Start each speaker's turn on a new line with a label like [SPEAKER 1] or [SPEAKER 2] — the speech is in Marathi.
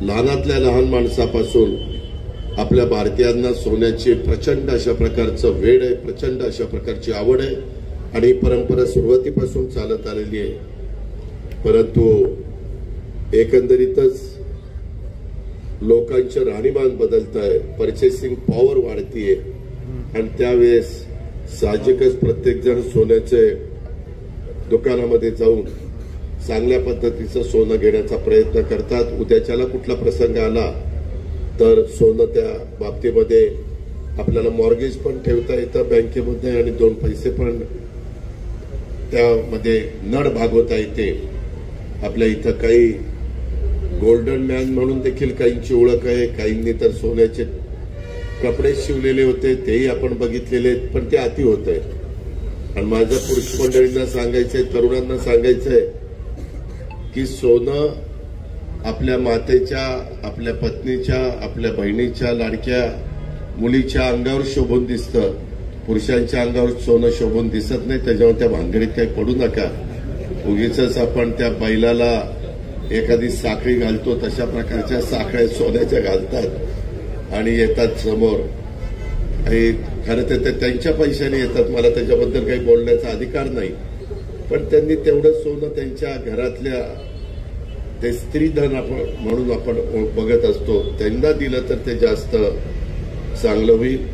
[SPEAKER 1] लहानातल्या लहान माणसापासून आपल्या भारतीयांना सोन्याची प्रचंड अशा प्रकारचं वेड आहे, प्रचंड अशा प्रकारची आवड आहे आणि ही परंपरा सुरुवातीपासून चालत आलेली आहे। परंतु एकंदरीतच लोकांचे राहणीमान बदलत आहे, परचेसिंग पॉवर वाढतीये आणि त्यावेळेस साहजिकच प्रत्येक जण सोन्याचे दुकानामध्ये जाऊन चांगल्या पद्धतीचं सोनं घेण्याचा प्रयत्न करतात। उद्याच्याला कुठला प्रसंग आला तर सोनं त्या बाबतीमध्ये आपल्याला मॉर्गेज पण ठेवता येतं बँकेमध्ये आणि 2 पैसे पण त्यामध्ये नड भागवता येते। आपल्या इथं काही गोल्डन मॅन म्हणून देखील काहींची ओळख आहे, काहींनी तर सोन्याचे कपडे शिवलेले होते तेही आपण बघितलेले, पण ते अति होत आहे। आणि माझ्या पुरुष मंडळींना सांगायचंय, तरुणांना सांगायचंय की सोनं आपल्या मातेच्या, आपल्या पत्नीच्या, आपल्या बहिणीच्या, लाडक्या मुलीच्या अंगावर शोभून दिसतं, पुरुषांच्या अंगावर सोनं शोभून दिसत नाही। त्याच्यामुळे त्या भानगडीत काही पडू नका। उगीच आपण त्या बैलाला एखादी साखळी घालतो तशा प्रकारच्या साखळ्या सोन्याच्या घालतात आणि येतात समोर। खरं तर ते त्यांच्या पैशाने येतात, मला त्याच्याबद्दल काही बोलण्याचा अधिकार नाही, पण त्यांनी तेवढं सोनं त्यांच्या घरातल्या ते स्त्रीधन म्हणून आपण बघत असतो, त्यांना दिलं तर ते जास्त चांगलं होईल।